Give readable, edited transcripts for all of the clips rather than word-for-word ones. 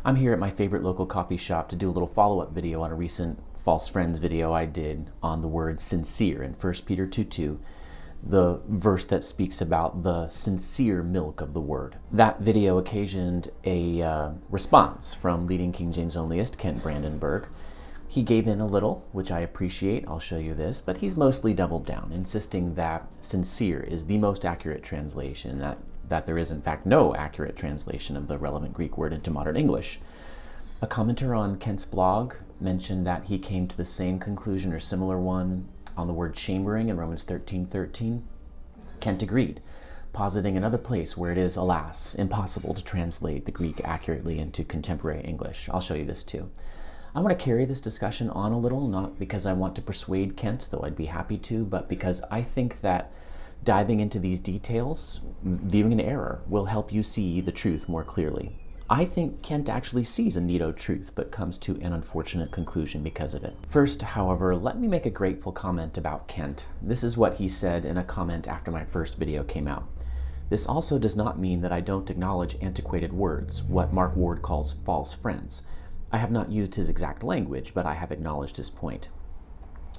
I'm here at my favorite local coffee shop to do a little follow-up video on a recent false friends video I did on the word sincere in 1 Peter 2:2, the verse that speaks about the sincere milk of the word. That video occasioned a response from leading King James onlyist Kent Brandenburg. He gave in a little, which I appreciate. I'll show you this, but he's mostly doubled down, insisting that sincere is the most accurate translation, that there is in fact no accurate translation of the relevant Greek word into modern English. A commenter on Kent's blog mentioned that he came to the same conclusion or similar one on the word chambering in Romans 13:13. Kent agreed, positing another place where it is, alas, impossible to translate the Greek accurately into contemporary English. I'll show you this too. I want to carry this discussion on a little, not because I want to persuade Kent, though I'd be happy to, but because I think that diving into these details, viewing an error, will help you see the truth more clearly. I think Kent actually sees a neato truth, but comes to an unfortunate conclusion because of it. First, however, let me make a grateful comment about Kent. This is what he said in a comment after my first video came out. This also does not mean that I don't acknowledge antiquated words, what Mark Ward calls false friends. I have not used his exact language, but I have acknowledged his point.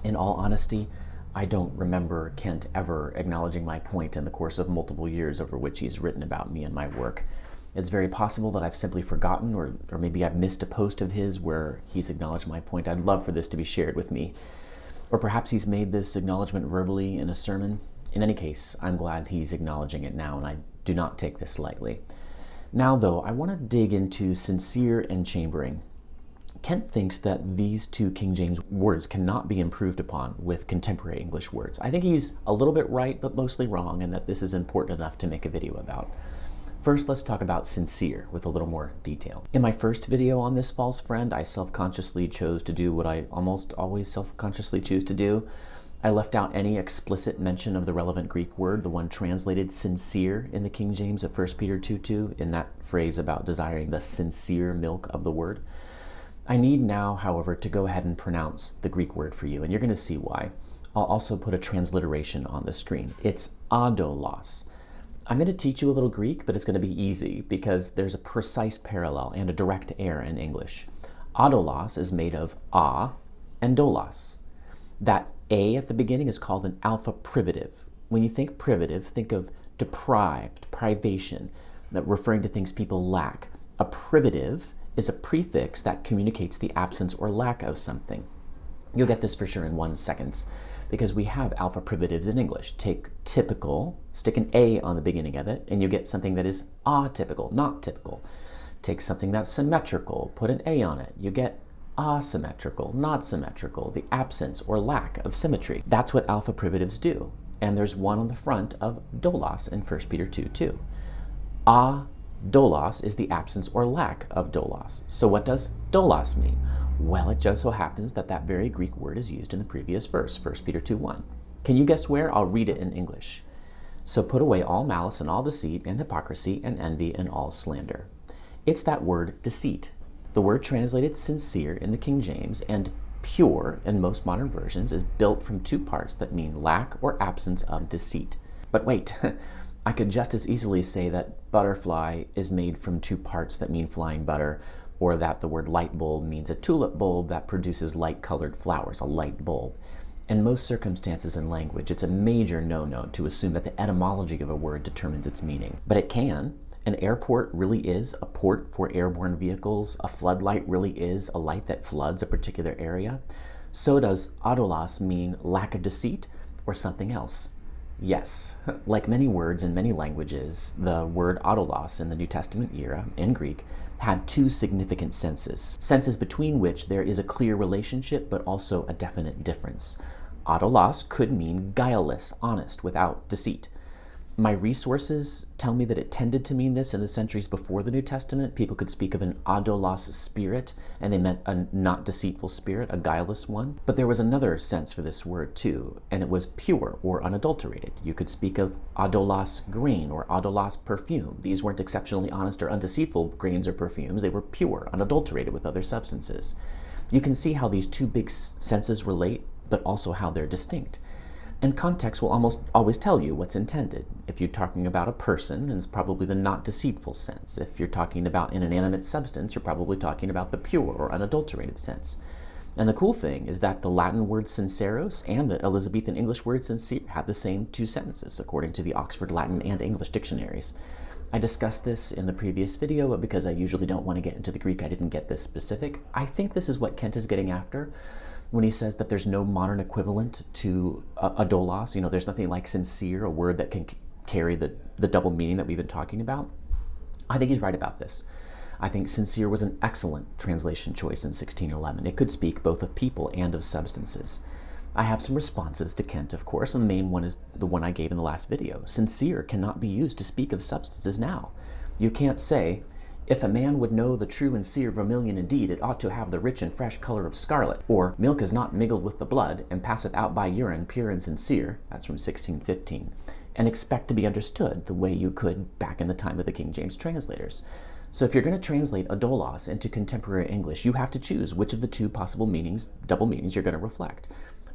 In all honesty, I don't remember Kent ever acknowledging my point in the course of multiple years over which he's written about me and my work. It's very possible that I've simply forgotten, or maybe I've missed a post of his where he's acknowledged my point. I'd love for this to be shared with me. Or perhaps he's made this acknowledgement verbally in a sermon. In any case, I'm glad he's acknowledging it now, and I do not take this lightly. Now, though, I want to dig into sincere and chambering. Kent thinks that these two King James words cannot be improved upon with contemporary English words. I think he's a little bit right, but mostly wrong, and that this is important enough to make a video about. First, let's talk about sincere with a little more detail. In my first video on this false friend, I self-consciously chose to do what I almost always self-consciously choose to do. I left out any explicit mention of the relevant Greek word, the one translated sincere in the King James of 1 Peter 2:2, in that phrase about desiring the sincere milk of the word. I need now, however, to go ahead and pronounce the Greek word for you, and you're going to see why. I'll also put a transliteration on the screen. It's adolos. I'm going to teach you a little Greek, but it's going to be easy because there's a precise parallel and a direct error in English. Adolos is made of a and dolos. That a at the beginning is called an alpha privative. When you think privative, think of deprived, privation, referring to things people lack. A privative is a prefix that communicates the absence or lack of something. You'll get this for sure in 1 second because we have alpha privatives in English. Take typical, stick an A on the beginning of it, and you get something that is atypical, not typical. Take something that's symmetrical, put an A on it, you get asymmetrical, not symmetrical, the absence or lack of symmetry. That's what alpha privatives do. And there's one on the front of dolos in 1 Peter 2:2. Dolos is the absence or lack of dolos. So what does dolos mean? Well, it just so happens that that very Greek word is used in the previous verse, 1 Peter 2:1. Can you guess where? I'll read it in English. So put away all malice and all deceit and hypocrisy and envy and all slander. It's that word deceit. The word translated sincere in the King James and pure in most modern versions is built from two parts that mean lack or absence of deceit. But wait, I could just as easily say that butterfly is made from two parts that mean flying butter, or that the word light bulb means a tulip bulb that produces light-colored flowers, a light bulb. In most circumstances in language, it's a major no-no to assume that the etymology of a word determines its meaning. But it can. An airport really is a port for airborne vehicles. A floodlight really is a light that floods a particular area. So does adolos mean lack of deceit or something else? Yes, like many words in many languages, the word adolos in the New Testament era, in Greek, had two significant senses between which there is a clear relationship but also a definite difference. Adolos could mean guileless, honest, without deceit. My resources tell me that it tended to mean this in the centuries before the New Testament. People could speak of an adolos spirit, and they meant a not deceitful spirit, a guileless one. But there was another sense for this word too, and it was pure or unadulterated. You could speak of adolos grain or adolos perfume. These weren't exceptionally honest or undeceitful grains or perfumes. They were pure, unadulterated with other substances. You can see how these two big senses relate, but also how they're distinct. And context will almost always tell you what's intended. If you're talking about a person, then it's probably the not deceitful sense. If you're talking about an inanimate substance, you're probably talking about the pure or unadulterated sense. And the cool thing is that the Latin word sinceros and the Elizabethan English word sincere have the same two sentences, according to the Oxford Latin and English dictionaries. I discussed this in the previous video, but because I usually don't want to get into the Greek, I didn't get this specific. I think this is what Kent is getting after when he says that there's no modern equivalent to adolos. You know, there's nothing like sincere, a word that can carry the double meaning that we've been talking about. I think he's right about this. I think sincere was an excellent translation choice in 1611. It could speak both of people and of substances. I have some responses to Kent, of course, and the main one is the one I gave in the last video. Sincere cannot be used to speak of substances now. You can't say, if a man would know the true and sear vermilion indeed, it ought to have the rich and fresh color of scarlet. Or, milk is not mingled with the blood, and passeth out by urine pure and sincere, that's from 1615, and expect to be understood the way you could back in the time of the King James translators. So if you're going to translate adolos into contemporary English, you have to choose which of the two possible meanings, double meanings, you're going to reflect.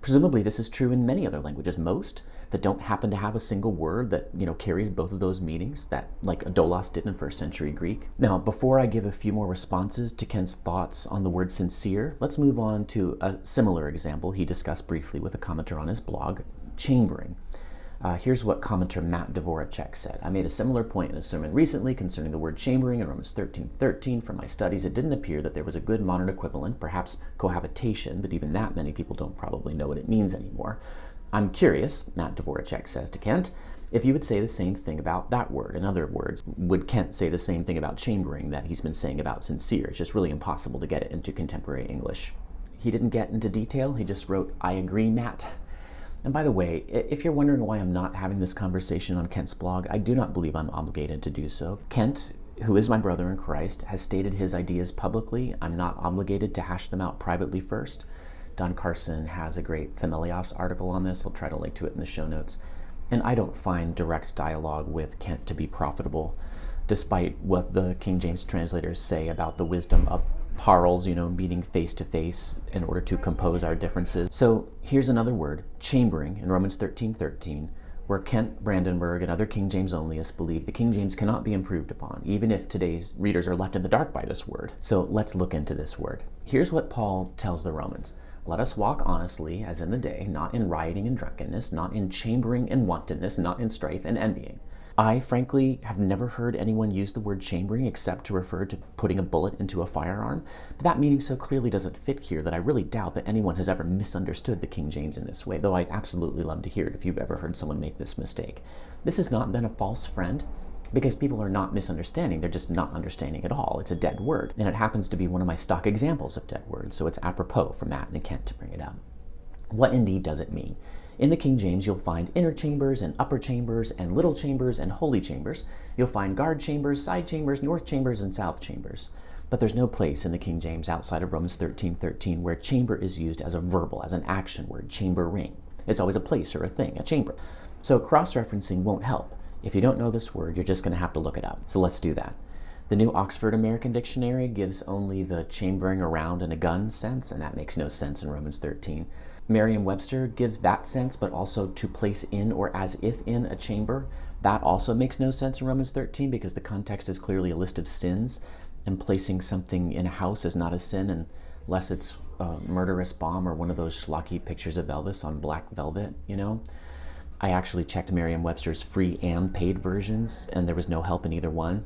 Presumably this is true in many other languages, most that don't happen to have a single word that, carries both of those meanings, that like adolos did in first century Greek. Now, before I give a few more responses to Kent's thoughts on the word sincere, let's move on to a similar example he discussed briefly with a commenter on his blog, chambering. Here's what commenter Matt Dvoracek said. I made a similar point in a sermon recently concerning the word chambering in Romans 13:13. From my studies, it didn't appear that there was a good modern equivalent, perhaps cohabitation, but even that many people don't probably know what it means anymore. I'm curious, Matt Dvoracek says to Kent, if you would say the same thing about that word. In other words, would Kent say the same thing about chambering that he's been saying about sincere? It's just really impossible to get it into contemporary English. He didn't get into detail. He just wrote, I agree, Matt. And by the way, if you're wondering why I'm not having this conversation on Kent's blog, I do not believe I'm obligated to do so. Kent, who is my brother in Christ, has stated his ideas publicly. I'm not obligated to hash them out privately first. Don Carson has a great Themelios article on this. I'll try to link to it in the show notes. And I don't find direct dialogue with Kent to be profitable, despite what the King James translators say about the wisdom of parles, meeting face to face in order to compose our differences. So here's another word, chambering, in Romans 13:13, where Kent Brandenburg and other King James onlyists believe the King James cannot be improved upon, even if today's readers are left in the dark by this word. So let's look into this word. Here's what Paul tells the Romans. Let us walk honestly as in the day, not in rioting and drunkenness, not in chambering and wantonness, not in strife and envying. I, frankly, have never heard anyone use the word chambering except to refer to putting a bullet into a firearm. But that meaning so clearly doesn't fit here that I really doubt that anyone has ever misunderstood the King James in this way, though I'd absolutely love to hear it if you've ever heard someone make this mistake. This has not been a false friend, because people are not misunderstanding, they're just not understanding at all. It's a dead word, and it happens to be one of my stock examples of dead words, so it's apropos for Matt and Kent to bring it up. What indeed does it mean? In the King James, you'll find inner chambers and upper chambers and little chambers and holy chambers. You'll find guard chambers, side chambers, north chambers, and south chambers. But there's no place in the King James outside of Romans 13:13 where chamber is used as a verbal, as an action word, chambering. It's always a place or a thing, a chamber. So cross-referencing won't help. If you don't know this word, you're just going to have to look it up. So let's do that. The New Oxford American Dictionary gives only the chambering around in a gun sense, and that makes no sense in Romans 13. Merriam-Webster gives that sense, but also to place in or as if in a chamber. That also makes no sense in Romans 13 because the context is clearly a list of sins, and placing something in a house is not a sin unless it's a murderous bomb or one of those schlocky pictures of Elvis on black velvet, I actually checked Merriam-Webster's free and paid versions, and there was no help in either one.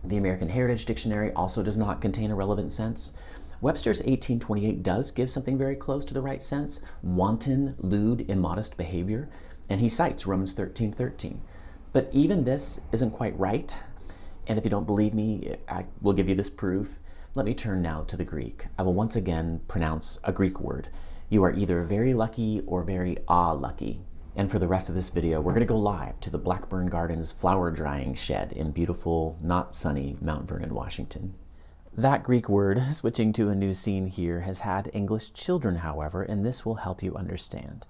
The American Heritage Dictionary also does not contain a relevant sense. Webster's 1828 does give something very close to the right sense, wanton, lewd, immodest behavior, and he cites Romans 13:13. But even this isn't quite right, and if you don't believe me, I will give you this proof. Let me turn now to the Greek. I will once again pronounce a Greek word. You are either very lucky or very lucky. And for the rest of this video, we're going to go live to the Blackburn Gardens flower drying shed in beautiful, not sunny Mount Vernon, Washington. That Greek word, switching to a new scene here, has had English children, however, and this will help you understand.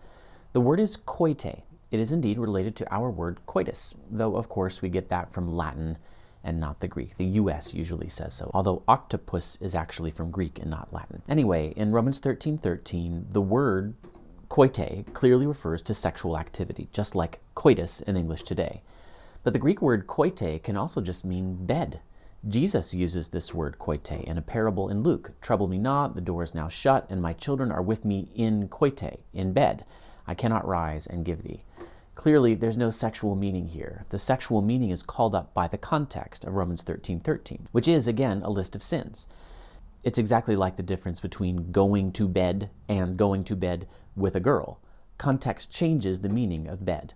The word is koite. It is indeed related to our word coitus, though of course we get that from Latin and not the Greek. The US usually says so, although octopus is actually from Greek and not Latin. Anyway, in Romans 13:13, the word Koite clearly refers to sexual activity, just like coitus in English today. But the Greek word koite can also just mean bed. Jesus uses this word koite in a parable in Luke. Trouble me not, the door is now shut, and my children are with me in koite, in bed. I cannot rise and give thee. Clearly, there's no sexual meaning here. The sexual meaning is called up by the context of Romans 13:13, which is, again, a list of sins. It's exactly like the difference between going to bed and going to bed with a girl. Context changes the meaning of bed.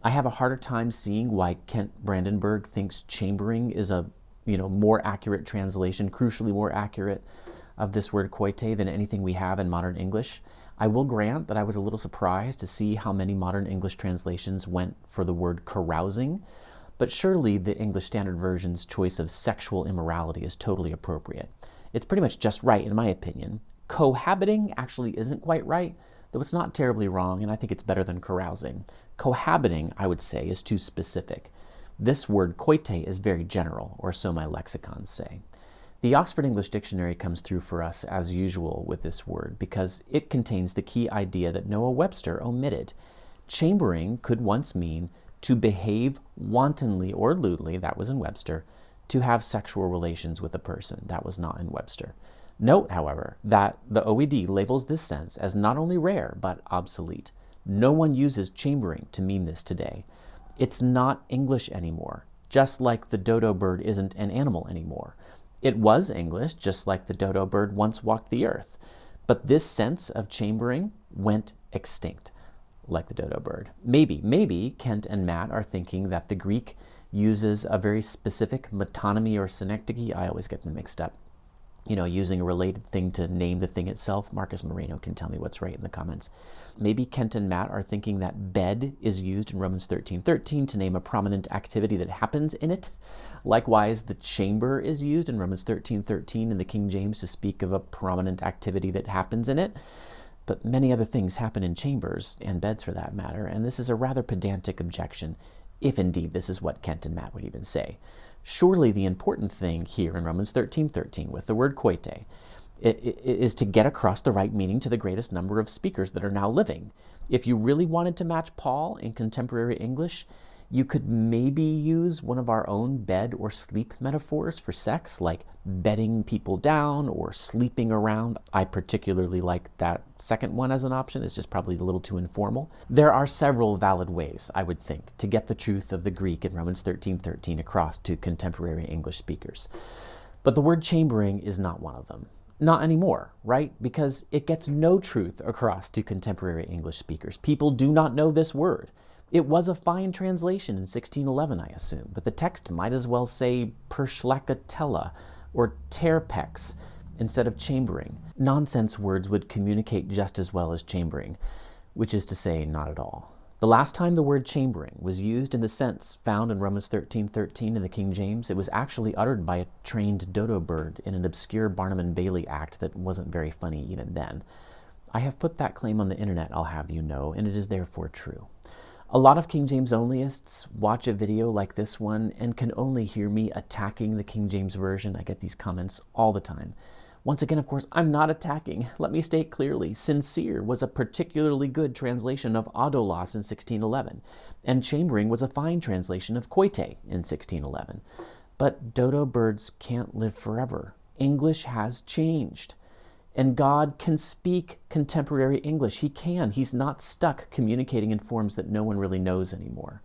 I have a harder time seeing why Kent Brandenburg thinks chambering is a more accurate translation, crucially more accurate, of this word koite than anything we have in modern English. I will grant that I was a little surprised to see how many modern English translations went for the word carousing, but surely the English Standard Version's choice of sexual immorality is totally appropriate. It's pretty much just right, in my opinion. Cohabiting actually isn't quite right, though it's not terribly wrong, and I think it's better than carousing. Cohabiting, I would say, is too specific. This word koite is very general, or so my lexicons say. The Oxford English Dictionary comes through for us as usual with this word because it contains the key idea that Noah Webster omitted. Chambering could once mean to behave wantonly or lewdly, that was in Webster, to have sexual relations with a person, that was not in Webster. Note, however, that the OED labels this sense as not only rare, but obsolete. No one uses chambering to mean this today. It's not English anymore, just like the dodo bird isn't an animal anymore. It was English, just like the dodo bird once walked the earth. But this sense of chambering went extinct, like the dodo bird. Maybe Kent and Matt are thinking that the Greek uses a very specific metonymy or synecdoche. I always get them mixed up. Using a related thing to name the thing itself. Marcus Moreno can tell me what's right in the comments. Maybe Kent and Matt are thinking that bed is used in Romans 13:13 to name a prominent activity that happens in it. Likewise, the chamber is used in Romans 13:13 in the King James to speak of a prominent activity that happens in it. But many other things happen in chambers, and beds for that matter, and this is a rather pedantic objection, if indeed this is what Kent and Matt would even say. Surely the important thing here in Romans 13:13 with the word koite is to get across the right meaning to the greatest number of speakers that are now living. If you really wanted to match Paul in contemporary English, you could maybe use one of our own bed or sleep metaphors for sex, like bedding people down or sleeping around. I particularly like that second one as an option. It's just probably a little too informal. There are several valid ways, I would think, to get the truth of the Greek in Romans 13:13 across to contemporary English speakers. But the word chambering is not one of them. Not anymore, right? Because it gets no truth across to contemporary English speakers. People do not know this word. It was a fine translation in 1611, I assume, but the text might as well say perschlacatella or terpex instead of chambering. Nonsense words would communicate just as well as chambering, which is to say, not at all. The last time the word chambering was used in the sense found in Romans 13:13 in the King James, it was actually uttered by a trained dodo bird in an obscure Barnum and Bailey act that wasn't very funny even then. I have put that claim on the internet, I'll have you know, and it is therefore true. A lot of King James onlyists watch a video like this one and can only hear me attacking the King James Version. I get these comments all the time. Once again, of course, I'm not attacking. Let me state clearly, sincere was a particularly good translation of adolos in 1611, and chambering was a fine translation of koite in 1611. But dodo birds can't live forever. English has changed. And God can speak contemporary English. He can. He's not stuck communicating in forms that no one really knows anymore.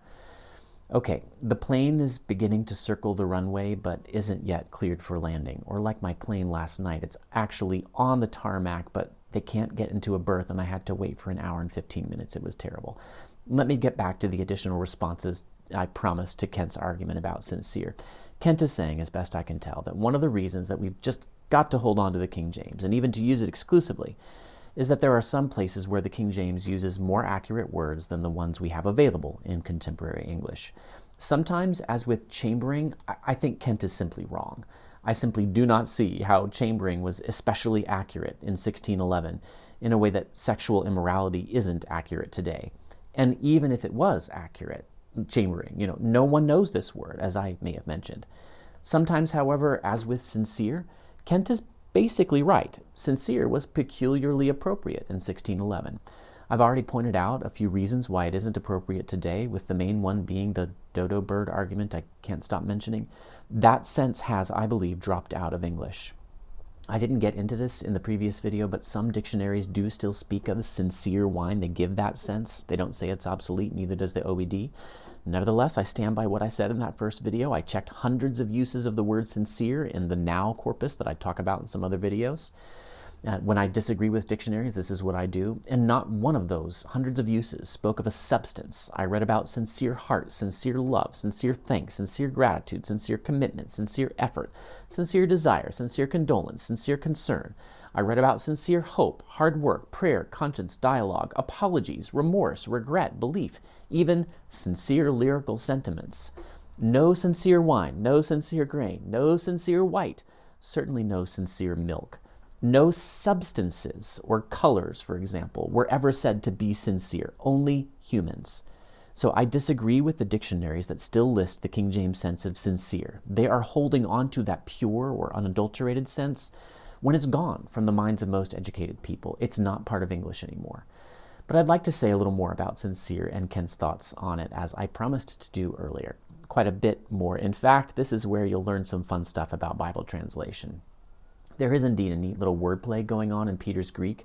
Okay, the plane is beginning to circle the runway, but isn't yet cleared for landing. Or like my plane last night, it's actually on the tarmac, but they can't get into a berth, and I had to wait for an hour and 15 minutes. It was terrible. Let me get back to the additional responses I promised to Kent's argument about sincere. Kent is saying, as best I can tell, that one of the reasons that we've just got to hold on to the King James, and even to use it exclusively, is that there are some places where the King James uses more accurate words than the ones we have available in contemporary English. Sometimes, as with chambering, I think Kent is simply wrong. I simply do not see how chambering was especially accurate in 1611 in a way that sexual immorality isn't accurate today. And even if it was accurate, chambering, no one knows this word, as I may have mentioned. Sometimes, however, as with sincere, Kent is basically right. Sincere was peculiarly appropriate in 1611. I've already pointed out a few reasons why it isn't appropriate today, with the main one being the dodo bird argument I can't stop mentioning. That sense has, I believe, dropped out of English. I didn't get into this in the previous video, but some dictionaries do still speak of sincere wine. They give that sense. They don't say it's obsolete, neither does the OED. Nevertheless, I stand by what I said in that first video. I checked hundreds of uses of the word sincere in the now corpus that I talk about in some other videos. When I disagree with dictionaries, this is what I do. And not one of those hundreds of uses spoke of a substance. I read about sincere heart, sincere love, sincere thanks, sincere gratitude, sincere commitment, sincere effort, sincere desire, sincere condolence, sincere concern. I read about sincere hope, hard work, prayer, conscience, dialogue, apologies, remorse, regret, belief, even sincere lyrical sentiments. No sincere wine, no sincere grain, no sincere white, certainly no sincere milk. No substances or colors, for example, were ever said to be sincere, only humans. So I disagree with the dictionaries that still list the King James sense of sincere. They are holding on to that pure or unadulterated sense when it's gone from the minds of most educated people. It's not part of English anymore. But I'd like to say a little more about sincere and Ken's thoughts on it, as I promised to do earlier. Quite a bit more. In fact, this is where you'll learn some fun stuff about Bible translation. There is indeed a neat little wordplay going on in Peter's Greek.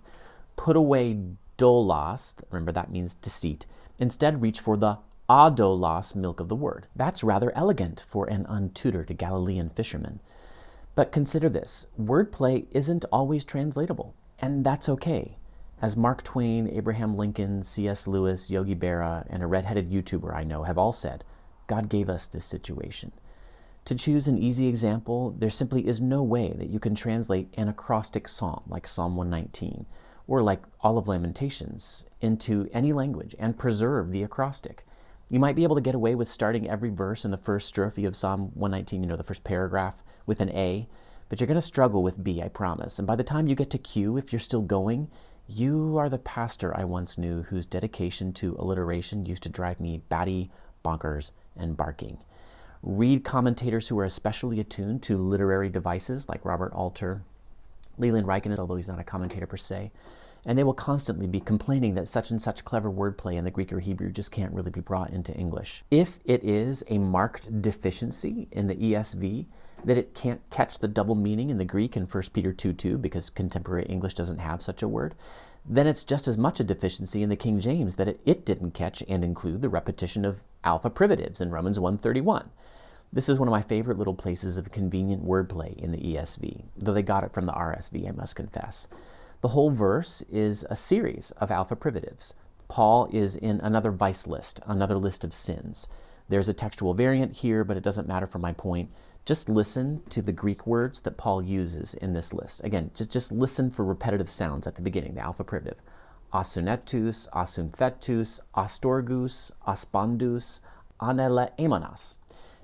Put away dolos, remember that means deceit. Instead, reach for the adolos milk of the word. That's rather elegant for an untutored Galilean fisherman. But consider this, wordplay isn't always translatable, and that's okay. As Mark Twain, Abraham Lincoln, C.S. Lewis, Yogi Berra, and a red-headed YouTuber I know have all said, God gave us this situation. To choose an easy example, there simply is no way that you can translate an acrostic psalm like Psalm 119 or like all of Lamentations into any language and preserve the acrostic. You might be able to get away with starting every verse in the first strophe of Psalm 119, the first paragraph, with an A, but you're going to struggle with B, I promise. And by the time you get to Q, if you're still going, you are the pastor I once knew whose dedication to alliteration used to drive me batty, bonkers, and barking. Read commentators who are especially attuned to literary devices like Robert Alter, Leland Ryken, although he's not a commentator per se, and they will constantly be complaining that such and such clever wordplay in the Greek or Hebrew just can't really be brought into English. If it is a marked deficiency in the ESV, that it can't catch the double meaning in the Greek in 1 Peter 2:2 because contemporary English doesn't have such a word, then it's just as much a deficiency in the King James that it didn't catch and include the repetition of alpha privatives in Romans 1:31. This is one of my favorite little places of convenient wordplay in the ESV, though they got it from the RSV, I must confess. The whole verse is a series of alpha privatives. Paul is in another vice list, another list of sins. There's a textual variant here, but it doesn't matter for my point. Just listen to the Greek words that Paul uses in this list. Again, just listen for repetitive sounds at the beginning, the alpha privative. Asunetus, asunthetus, astorgus, aspandus, aneleemonas.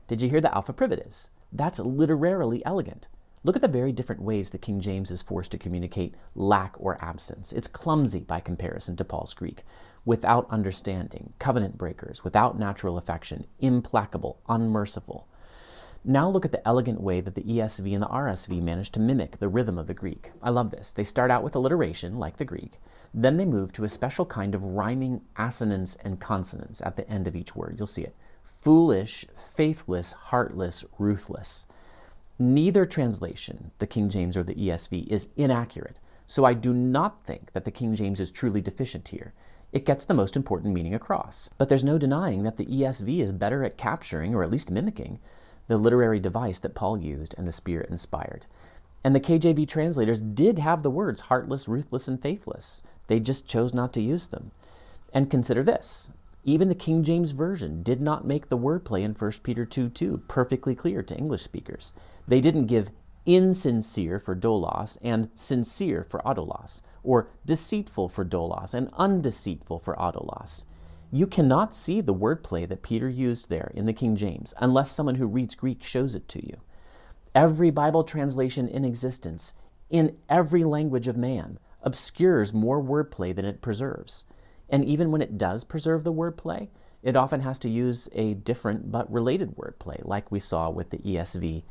Did you hear the alpha privatives? That's literarily elegant. Look at the very different ways the King James is forced to communicate lack or absence. It's clumsy by comparison to Paul's Greek. Without understanding, covenant breakers, without natural affection, implacable, unmerciful. Now look at the elegant way that the ESV and the RSV manage to mimic the rhythm of the Greek. I love this. They start out with alliteration, like the Greek. Then they move to a special kind of rhyming assonance and consonants at the end of each word. You'll see it. Foolish, faithless, heartless, ruthless. Neither translation, the King James or the ESV, is inaccurate, so I do not think that the King James is truly deficient here. It gets the most important meaning across. But there's no denying that the ESV is better at capturing, or at least mimicking, the literary device that Paul used and the Spirit inspired. And the KJV translators did have the words heartless, ruthless, and faithless. They just chose not to use them. And consider this. Even the King James Version did not make the wordplay in 1 Peter 2:2 perfectly clear to English speakers. They didn't give insincere for dolos and sincere for adolos, or deceitful for dolos and undeceitful for adolos. You cannot see the wordplay that Peter used there in the King James unless someone who reads Greek shows it to you. Every Bible translation in existence, in every language of man, obscures more wordplay than it preserves. And even when it does preserve the wordplay, it often has to use a different but related wordplay, like we saw with the ESV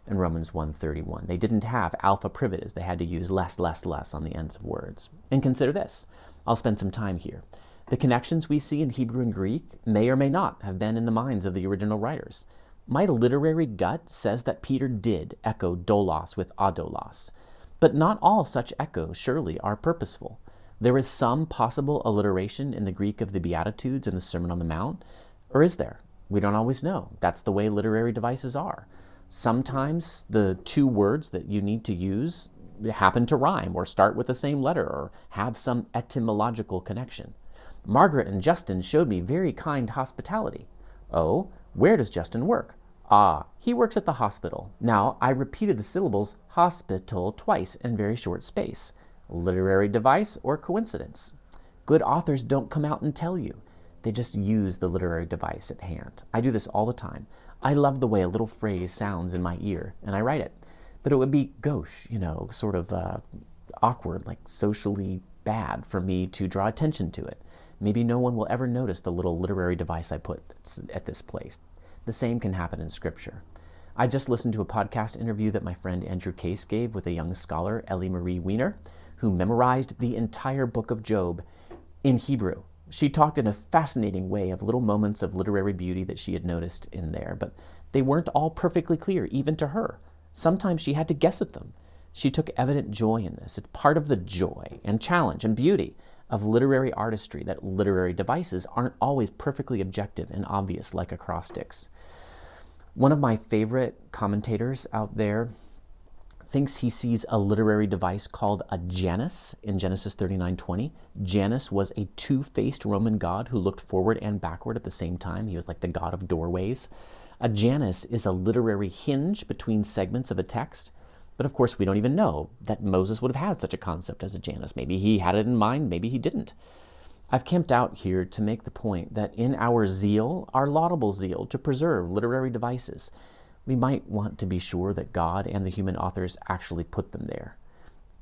in Romans 1:31. They didn't have alpha privatives. They had to use less on the ends of words. And consider this. I'll spend some time here. The connections we see in Hebrew and Greek may or may not have been in the minds of the original writers. My literary gut says that Peter did echo doulos with adolos, but not all such echoes surely are purposeful. There is some possible alliteration in the Greek of the Beatitudes and the Sermon on the Mount, or is there? We don't always know. That's the way literary devices are. Sometimes the two words that you need to use happen to rhyme or start with the same letter or have some etymological connection. Margaret and Justin showed me very kind hospitality. Oh, where does Justin work? Ah, he works at the hospital. Now, I repeated the syllables hospital twice in very short space. Literary device or coincidence? Good authors don't come out and tell you. They just use the literary device at hand. I do this all the time. I love the way a little phrase sounds in my ear, and I write it. But it would be gauche, sort of awkward, like socially bad for me to draw attention to it. Maybe no one will ever notice the little literary device I put at this place. The same can happen in Scripture. I just listened to a podcast interview that my friend Andrew Case gave with a young scholar, Ellie Marie Weiner, who memorized the entire book of Job in Hebrew. She talked in a fascinating way of little moments of literary beauty that she had noticed in there, but they weren't all perfectly clear, even to her. Sometimes she had to guess at them. She took evident joy in this. It's part of the joy and challenge and beauty of literary artistry that literary devices aren't always perfectly objective and obvious like acrostics. One of my favorite commentators out there thinks he sees a literary device called a Janus in Genesis 39:20. Janus was a two-faced Roman god who looked forward and backward at the same time. He was like the god of doorways. A Janus is a literary hinge between segments of a text. But of course, we don't even know that Moses would have had such a concept as a Janus. Maybe he had it in mind, maybe he didn't. I've camped out here to make the point that in our zeal, our laudable zeal to preserve literary devices, we might want to be sure that God and the human authors actually put them there.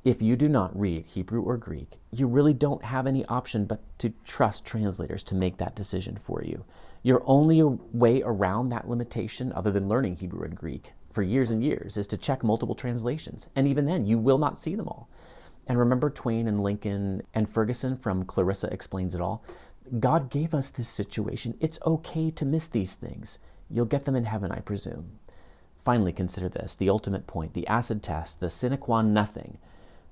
If you do not read Hebrew or Greek, you really don't have any option but to trust translators to make that decision for you. Your only way around that limitation, other than learning Hebrew and Greek for years and years, is to check multiple translations. And even then, you will not see them all. And remember Twain and Lincoln and Ferguson from Clarissa Explains It All? God gave us this situation. It's okay to miss these things. You'll get them in heaven, I presume. Finally, consider this, the ultimate point, the acid test, the sine qua nothing.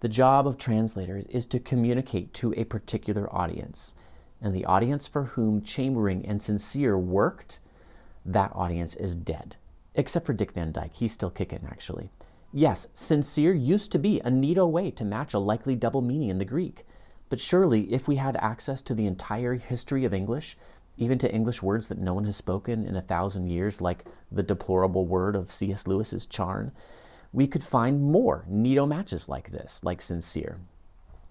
The job of translators is to communicate to a particular audience. And the audience for whom Chambering and Sincere worked, that audience is dead. Except for Dick Van Dyke. He's still kicking, actually. Yes, Sincere used to be a neato way to match a likely double meaning in the Greek. But surely, if we had access to the entire history of English, even to English words that no one has spoken in 1,000 years, like the deplorable word of C.S. Lewis's charn, we could find more neato matches like this, like Sincere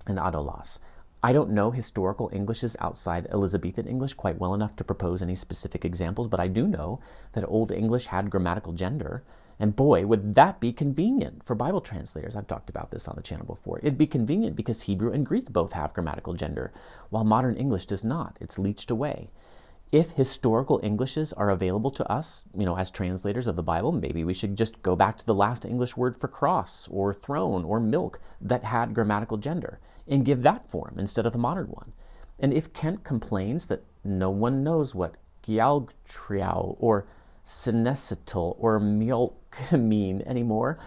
and adolos. I don't know historical Englishes outside Elizabethan English quite well enough to propose any specific examples, but I do know that Old English had grammatical gender, and boy, would that be convenient for Bible translators. I've talked about this on the channel before. It'd be convenient because Hebrew and Greek both have grammatical gender, while modern English does not. It's leached away. If historical Englishes are available to us, as translators of the Bible, maybe we should just go back to the last English word for cross or throne or milk that had grammatical gender and give that form instead of the modern one. And if Kent complains that no one knows what gialtriao or senescital or milk mean anymore,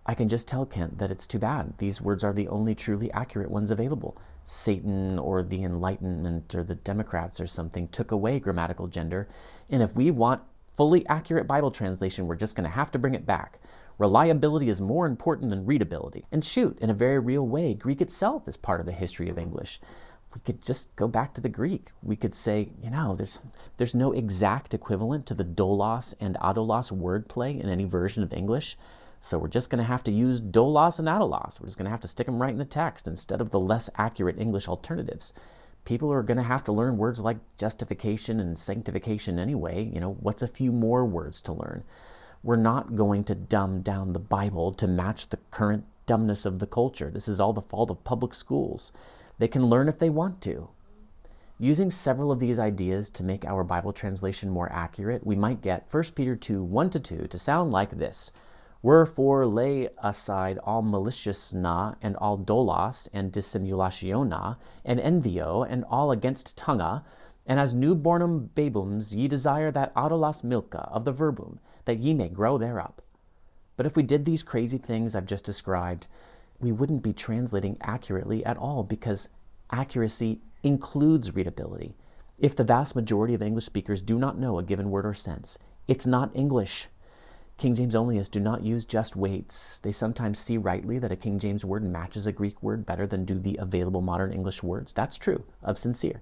I can just tell Kent that it's too bad. These words are the only truly accurate ones available. Satan or the Enlightenment or the Democrats or something took away grammatical gender. And if we want fully accurate Bible translation, we're just going to have to bring it back. Reliability is more important than readability. And shoot, in a very real way, Greek itself is part of the history of English. We could just go back to the Greek. We could say, there's no exact equivalent to the doulos and adolos wordplay in any version of English. So we're just going to have to use doulos and adolos. We're just going to have to stick them right in the text instead of the less accurate English alternatives. People are going to have to learn words like justification and sanctification anyway. What's a few more words to learn? We're not going to dumb down the Bible to match the current dumbness of the culture. This is all the fault of public schools. They can learn if they want to. Using several of these ideas to make our Bible translation more accurate, we might get 1 Peter 2, 1-2 to sound like this. Wherefore lay aside all maliciousness, and all dolos, and dissimulationa, and envio, and all against tongue, and as newbornum babums ye desire that adolas milka of the verbum, that ye may grow thereup. But if we did these crazy things I've just described, we wouldn't be translating accurately at all, because accuracy includes readability. If the vast majority of English speakers do not know a given word or sense, it's not English. King James onlyists do not use just weights. They sometimes see rightly that a King James word matches a Greek word better than do the available modern English words. That's true of sincere.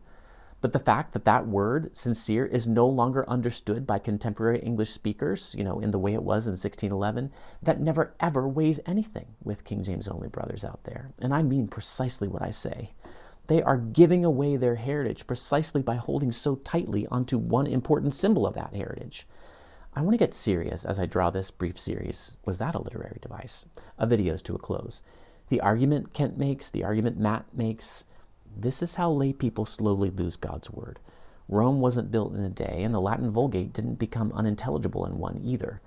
But the fact that that word, sincere, is no longer understood by contemporary English speakers, in the way it was in 1611, that never ever weighs anything with King James only brothers out there. And I mean precisely what I say. They are giving away their heritage precisely by holding so tightly onto one important symbol of that heritage. I want to get serious as I draw this brief series, was that a literary device, of videos to a close. The argument Kent makes, the argument Matt makes, this is how lay people slowly lose God's word. Rome wasn't built in a day, and the Latin Vulgate didn't become unintelligible in one either.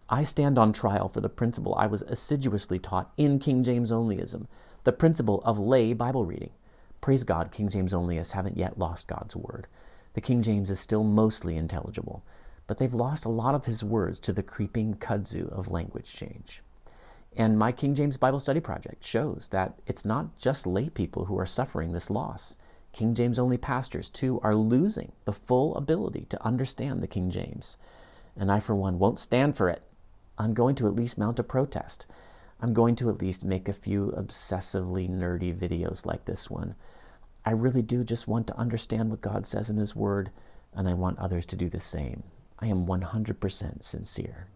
I stand on trial for the principle I was assiduously taught in King James onlyism, the principle of lay Bible reading. Praise God, King James onlyists haven't yet lost God's word. The King James is still mostly intelligible, but they've lost a lot of his words to the creeping kudzu of language change. And my King James Bible Study Project shows that it's not just lay people who are suffering this loss. King James only pastors, too, are losing the full ability to understand the King James. And I, for one, won't stand for it. I'm going to at least mount a protest. I'm going to at least make a few obsessively nerdy videos like this one. I really do just want to understand what God says in His Word, and I want others to do the same. I am 100% sincere.